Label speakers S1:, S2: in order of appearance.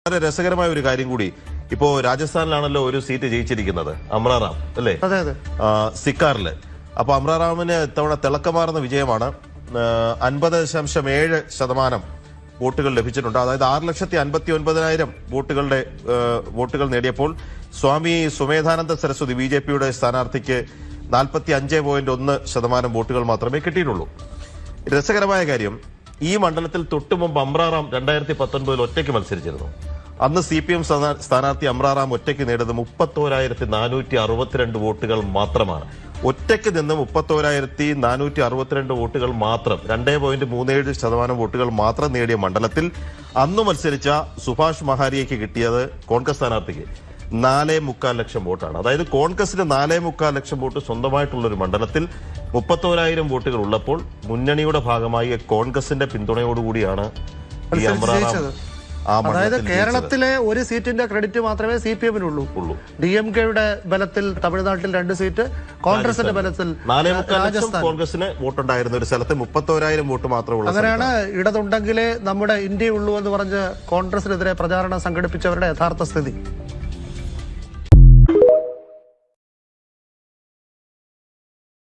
S1: വളരെ രസകരമായ ഒരു കാര്യം കൂടി. ഇപ്പോ രാജസ്ഥാനിലാണല്ലോ ഒരു സീറ്റ് ജയിച്ചിരിക്കുന്നത്, അമ്രാറാം അല്ലേ, സിക്കാറില്. അപ്പൊ അമ്രാറാമിന് ഇത്തവണ തിളക്കമാർന്ന വിജയമാണ്. 50.7% വോട്ടുകൾ ലഭിച്ചിട്ടുണ്ട്. അതായത് 6,59,000 വോട്ടുകൾ നേടിയപ്പോൾ സ്വാമി സുമേധാനന്ദ സരസ്വതി BJPയുടെ സ്ഥാനാർത്ഥിക്ക് 45.1% വോട്ടുകൾ മാത്രമേ കിട്ടിയിട്ടുള്ളൂ. രസകരമായ കാര്യം, ഈ മണ്ഡലത്തിൽ തൊട്ടുമുമ്പ് അമ്രാറാം 2019 ഒറ്റയ്ക്ക് മത്സരിച്ചിരുന്നു. അന്ന് CPM സ്ഥാനാർത്ഥി അമ്രാറാം ഒറ്റയ്ക്ക് നേടിയത് 31,462 വോട്ടുകൾ മാത്രമാണ്. ഒറ്റയ്ക്ക് നിന്ന് 31,462 വോട്ടുകൾ മാത്രം, 2.37% വോട്ടുകൾ മാത്രം നേടിയ മണ്ഡലത്തിൽ അന്ന് മത്സരിച്ച സുഭാഷ് മഹാരിയയ്ക്ക് കിട്ടിയത് കോൺഗ്രസ് സ്ഥാനാർത്ഥിക്ക് 4.25 ലക്ഷം വോട്ടാണ്. അതായത് കോൺഗ്രസിന് 4.25 ലക്ഷം വോട്ട് സ്വന്തമായിട്ടുള്ള ഒരു മണ്ഡലത്തിൽ 31,000 വോട്ടുകൾ ഉള്ളപ്പോൾ മുന്നണിയുടെ ഭാഗമായി കോൺഗ്രസിന്റെ പിന്തുണയോടുകൂടിയാണ് ഈ അമ്രാറാം.
S2: അതായത് കേരളത്തിലെ ഒരു സീറ്റിന്റെ ക്രെഡിറ്റ് മാത്രമേ CPM-നുള്ളൂ. DMK-യുടെ ബലത്തിൽ തമിഴ്നാട്ടിൽ 2 സീറ്റ്, കോൺഗ്രസിന്റെ ബലത്തിൽ
S1: 4.25 ലക്ഷം കോൺഗ്രസിന് വോട്ടുണ്ടായിരുന്ന ഒരു സ്ഥലത്ത് 31,000 വോട്ട് മാത്രമേ ഉള്ളൂ.
S2: അങ്ങനെയാണ് ഇടതുണ്ടെങ്കിലേ നമ്മുടെ ഇന്ത്യ ഉള്ളൂ എന്ന് പറഞ്ഞ് കോൺഗ്രസിനെതിരെ പ്രചാരണം സംഘടിപ്പിച്ചവരുടെ യഥാർത്ഥ സ്ഥിതി.